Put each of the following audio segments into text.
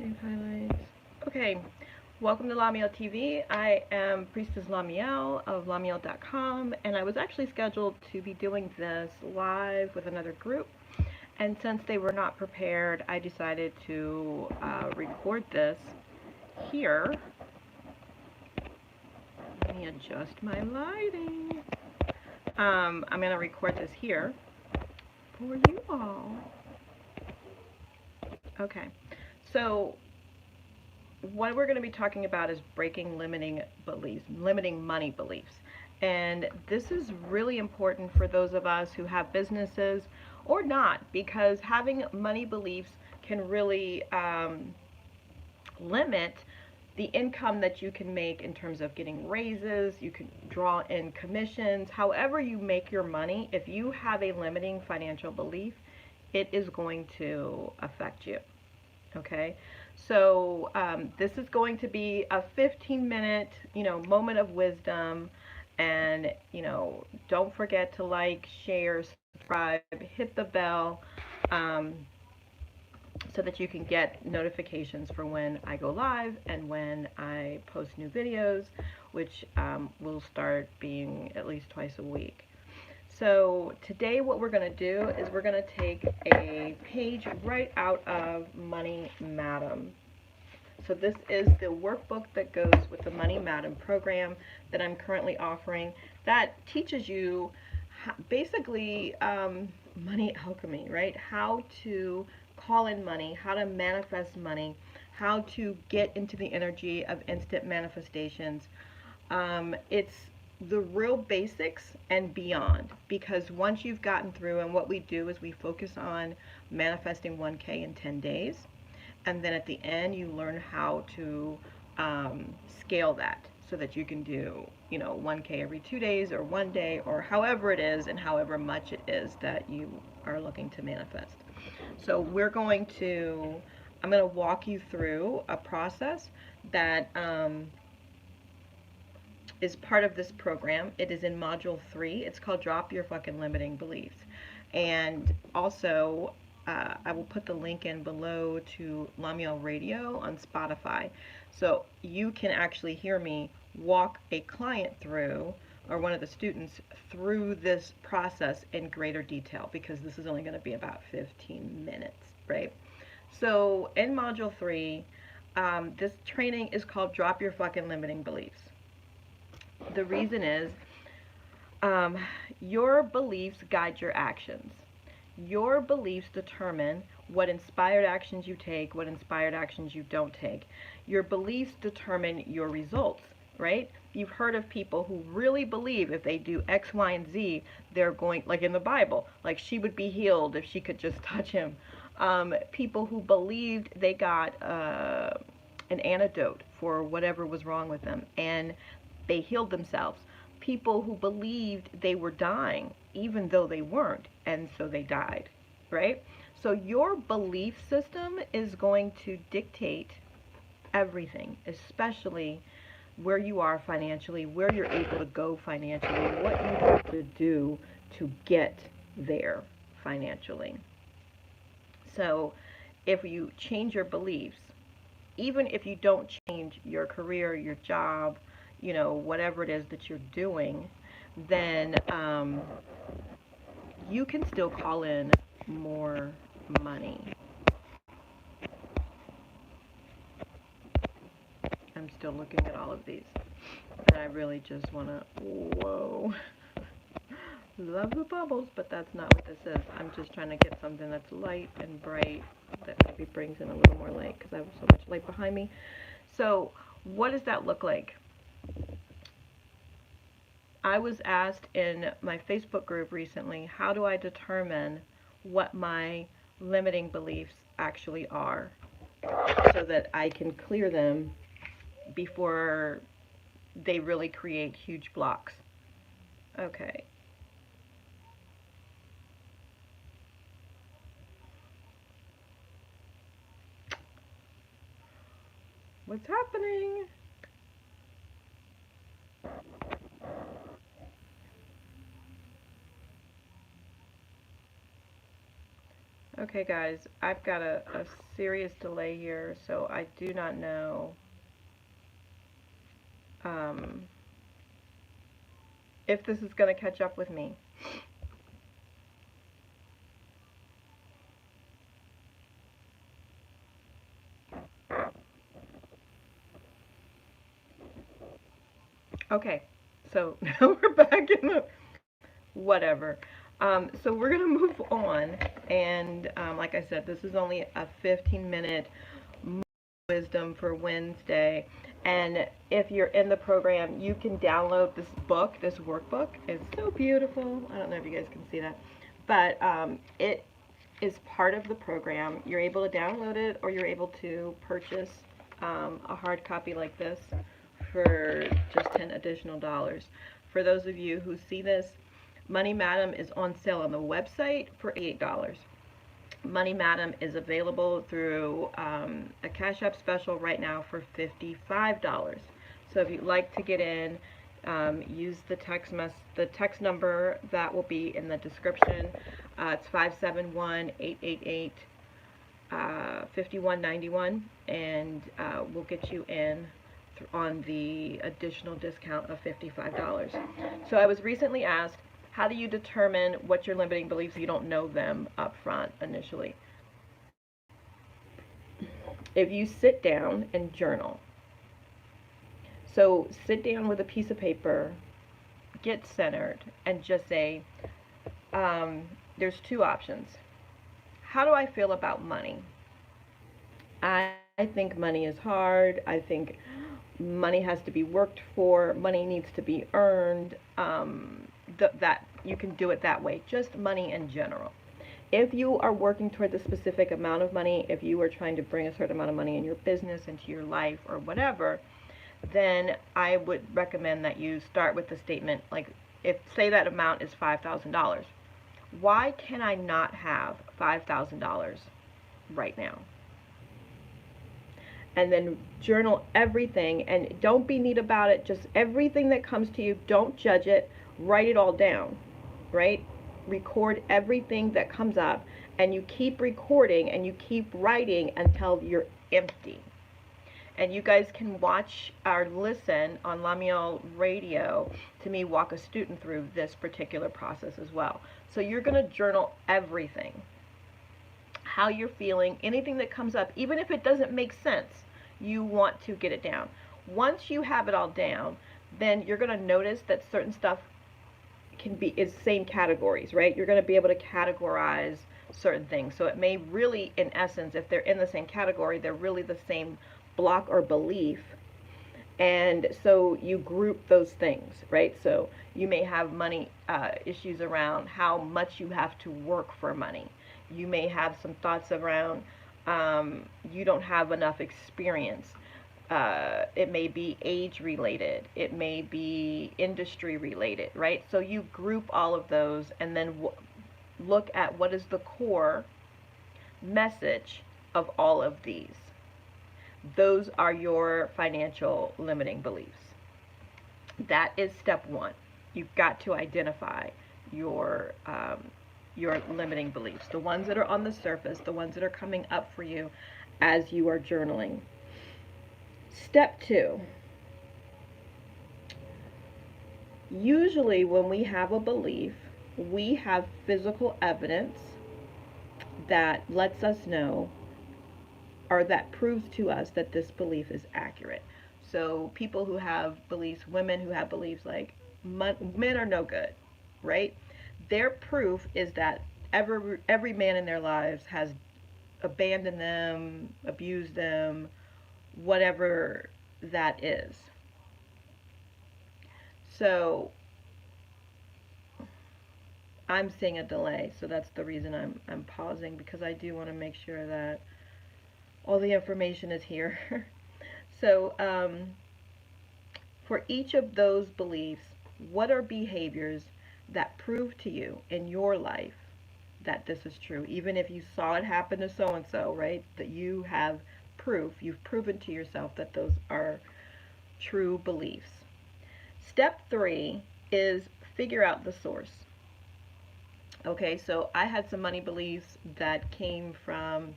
Save highlights. Okay, welcome to LaMeel TV. I am Priestess LaMeel of LaMeel.com, and I was actually scheduled to be doing this live with another group. And since they were not prepared, I decided to record this here. Let me adjust my lighting. I'm going to record this here for you all. Okay, so what we're going to be talking about is breaking limiting beliefs, limiting money beliefs. And this is really important for those of us who have businesses or not, because having money beliefs can really limit the income that you can make in terms of getting raises. You can draw in commissions. However you make your money, if you have a limiting financial belief, it is going to affect you. Okay, so this is going to be a 15-minute, moment of wisdom, and don't forget to like, share, subscribe, hit the bell, so that you can get notifications for when I go live and when I post new videos, which will start being at least twice a week. So today what we're going to do is we're going to take a page right out of Money Madam. So this is the workbook that goes with the Money Madam program that I'm currently offering, that teaches you basically money alchemy, right? How to call in money, how to manifest money, how to get into the energy of instant manifestations. It's the real basics and beyond, because once you've gotten through, and what we do is we focus on manifesting 1K in 10 days, and then at the end you learn how to scale that so that you can do 1K every 2 days or 1 day, or however it is and however much it is that you are looking to manifest. So I'm going to walk you through a process that is part of this program. It is in module 3. It's called Drop Your Fucking Limiting Beliefs. And also, I will put the link in below to LaMeel Radio on Spotify. So you can actually hear me walk a client through, or one of the students through, this process in greater detail, because this is only going to be about 15 minutes, right? So in module 3, this training is called Drop Your Fucking Limiting Beliefs. The reason is your beliefs guide your actions. Your beliefs determine what inspired actions you take, what inspired actions you don't take. Your beliefs determine your results, right? You've heard of people who really believe if they do X, Y, and Z, they're going, like in the Bible, like she would be healed if she could just touch him. People who believed they got an antidote for whatever was wrong with them, and they healed themselves. People who believed they were dying, even though they weren't, and so they died, right? So your belief system is going to dictate everything, especially where you are financially, where you're able to go financially, what you have to do to get there financially. So if you change your beliefs, even if you don't change your career, your job, whatever it is that you're doing, then you can still call in more money. I'm still looking at all of these, and I really just want to, whoa, love the bubbles, but that's not what this is. I'm just trying to get something that's light and bright, that maybe brings in a little more light, because I have so much light behind me. So what does that look like? I was asked in my Facebook group recently, how do I determine what my limiting beliefs actually are, so that I can clear them before they really create huge blocks? Okay. What's happening? Okay, guys, I've got a serious delay here, so I do not know um, if this is going to catch up with me. Okay, so now we're back in the whatever. So we're going to move on, and like I said, this is only a 15-minute wisdom for Wednesday. And if you're in the program, you can download this book, this workbook. It's so beautiful. I don't know if you guys can see that, but it is part of the program. You're able to download it, or you're able to purchase a hard copy like this for just $10 additional. For those of you who see this, Money Madam is on sale on the website for $8. Money Madam is available through a Cashapp special right now for $55. So if you'd like to get in, use the text number that will be in the description. It's 571-888-5191, and we'll get you in on the additional discount of $55. So I was recently asked, how do you determine what your limiting beliefs if you don't know them up front initially? If you sit down and journal. So sit down with a piece of paper, get centered, and just say, there's two options. How do I feel about money? I think money is hard. I think money has to be worked for. Money needs to be earned. That you can do it that way, just money in general. If you are working towards a specific amount of money, if you are trying to bring a certain amount of money in your business, into your life, or whatever, then I would recommend that you start with the statement, like, if say that amount is $5,000, why can I not have $5,000 right now? And then journal everything, and don't be neat about it, just everything that comes to you, don't judge it, write it all down, right? Record everything that comes up, and you keep recording and you keep writing until you're empty. And you guys can watch or listen on LaMeel radio to me walk a student through this particular process as well. So you're going to journal everything, how you're feeling, anything that comes up, even if it doesn't make sense, you want to get it down. Once you have it all down, then you're going to notice that certain stuff is same categories, right? You're going to be able to categorize certain things. So it may really, in essence, if they're in the same category, they're really the same block or belief. And so you group those things, right? So you may have money issues around how much you have to work for money. You may have some thoughts around you don't have enough experience. It may be age related. It may be industry related, right? So you group all of those, and then look at what is the core message of all of these. Those are your financial limiting beliefs. That is step one. You've got to identify your limiting beliefs, the ones that are on the surface, the ones that are coming up for you as you are journaling. Step two. Usually when we have a belief, we have physical evidence that lets us know, or that proves to us that this belief is accurate. So people who have beliefs, women who have beliefs like men are no good, right? Their proof is that every man in their lives has abandoned them, abused them, whatever that is. So I'm seeing a delay, so that's the reason I'm pausing, because I do want to make sure that all the information is here. So for each of those beliefs, what are behaviors that prove to you in your life that this is true, even if you saw it happen to so-and-so, right? That you have proof, you've proven to yourself that those are true beliefs. Step three is figure out the source. Okay, so I had some money beliefs that came from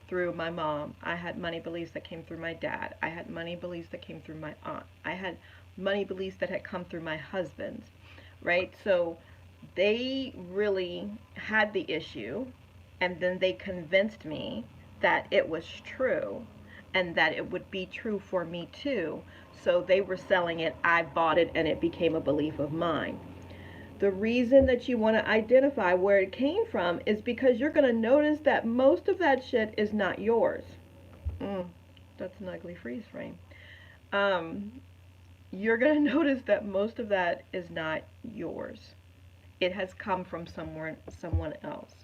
through my mom. I had money beliefs that came through my dad. I had money beliefs that came through my aunt. I had money beliefs that had come through my husband, right? So they really had the issue, and then they convinced me that it was true and that it would be true for me too. So they were selling it, I bought it, and it became a belief of mine. The reason that you want to identify where it came from is because you're going to notice that most of that shit is not yours. That's an ugly freeze frame. You're going to notice that most of that is not yours. It has come from someone else.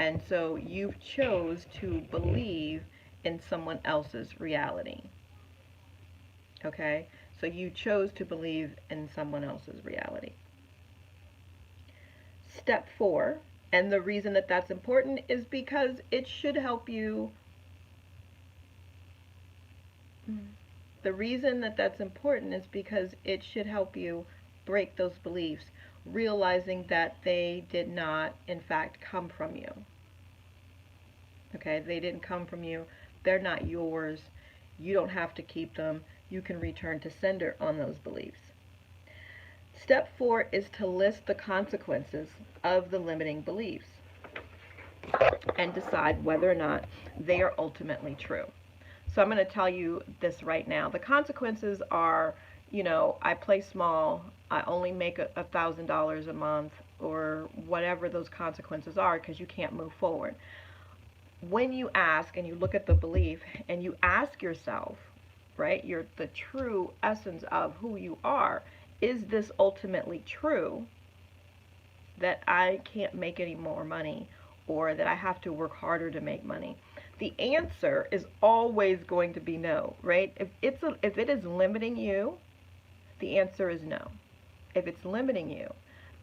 And so you've chose to believe in someone else's reality. Okay? So you chose to believe in someone else's reality. Step 4, and the reason that that's important is because it should help you. The reason that that's important is because it should help you break those beliefs, realizing that they did not, in fact, come from you. Okay, they didn't come from you. They're not yours. You don't have to keep them. You can return to sender on those beliefs. Step 4 is to list the consequences of the limiting beliefs and decide whether or not they are ultimately true. So I'm going to tell you this right now. The consequences are, I play small, I only make $1,000 a month, or whatever those consequences are, because you can't move forward. When you ask and you look at the belief and you ask yourself, right, the true essence of who you are, is this ultimately true, that I can't make any more money, or that I have to work harder to make money? The answer is always going to be no, right? If it is limiting you, the answer is no. If it's limiting you,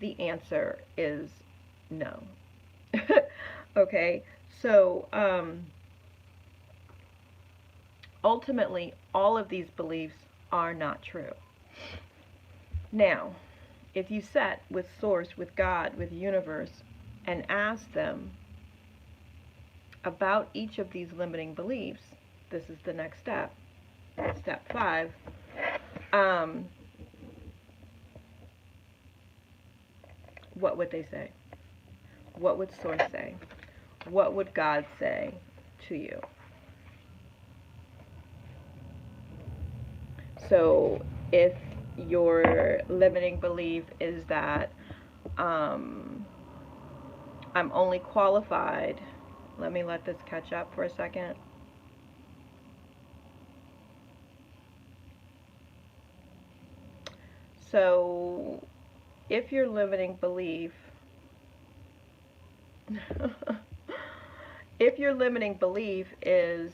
the answer is no. Okay, so ultimately, all of these beliefs are not true. Now, if you sit with Source, with God, with the universe, and ask them about each of these limiting beliefs, this is the next step. Step 5. What would they say? What would Source say? What would God say to you? So if your limiting belief is that I'm only qualified, let me let this catch up for a second. So if your limiting belief if your limiting belief is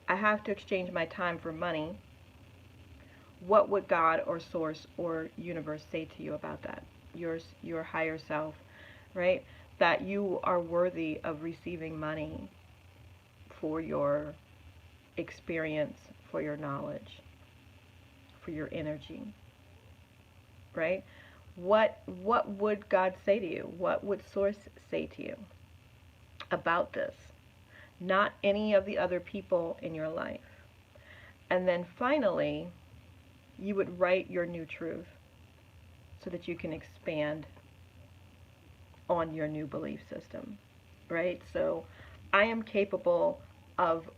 I have to exchange my time for money, what would God or Source or universe say to you about that? Your higher self, right? That you are worthy of receiving money for your experience, for your knowledge, for your energy, right? What would God say to you? What would Source say to you about this? Not any of the other people in your life. And then finally, you would write your new truth so that you can expand on your new belief system, right? So I am capable of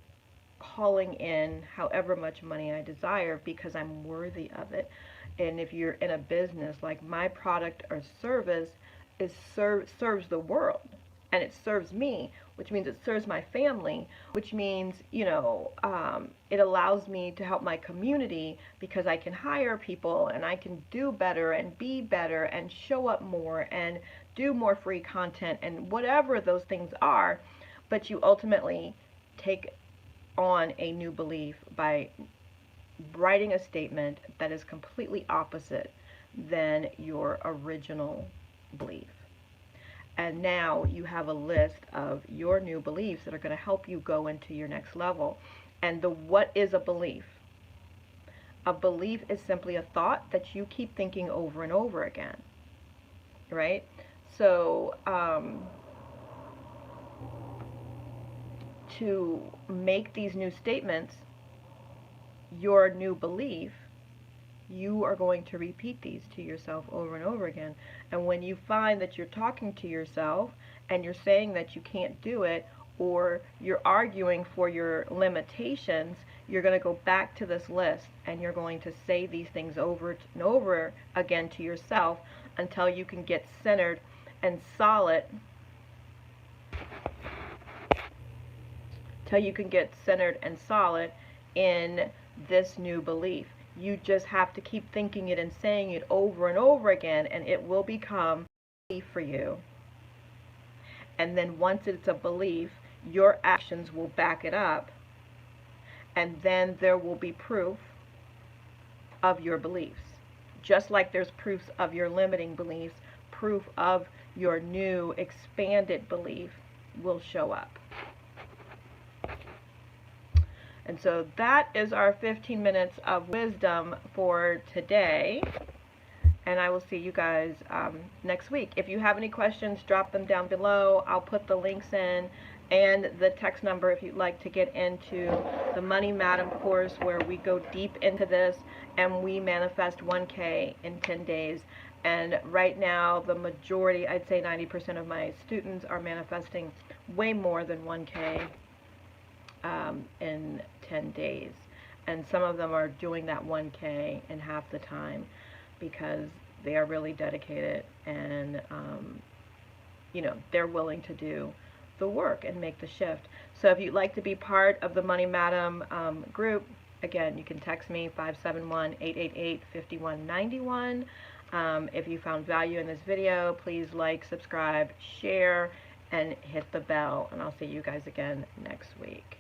calling in however much money I desire because I'm worthy of it. And if you're in a business, like my product or service serves the world, and it serves me, which means it serves my family, which means, it allows me to help my community because I can hire people and I can do better and be better and show up more and do more free content and whatever those things are. But you ultimately take on a new belief by writing a statement that is completely opposite than your original belief. And now you have a list of your new beliefs that are going to help you go into your next level. And what is a belief? A belief is simply a thought that you keep thinking over and over again. right? So to make these new statements your new belief, you are going to repeat these to yourself over and over again. And when you find that you're talking to yourself and you're saying that you can't do it, or you're arguing for your limitations, you're going to go back to this list and you're going to say these things over and over again to yourself until you can get centered and solid, in this new belief. You just have to keep thinking it and saying it over and over again, and it will become a belief for you. And then once it's a belief, your actions will back it up, and then there will be proof of your beliefs. Just like there's proofs of your limiting beliefs, proof of your new expanded belief will show up. And so that is our 15 minutes of wisdom for today. And I will see you guys next week. If you have any questions, drop them down below. I'll put the links in and the text number if you'd like to get into the Money Madam course, where we go deep into this and we manifest 1K in 10 days. And right now, the majority, I'd say 90% of my students are manifesting way more than 1K in 10 days. And some of them are doing that 1K in half the time, because they are really dedicated and you know, they're willing to do the work and make the shift. So if you'd like to be part of the Money Madam group, again, you can text me 571-888-5191. If you found value in this video, please like, subscribe, share, and hit the bell. And I'll see you guys again next week.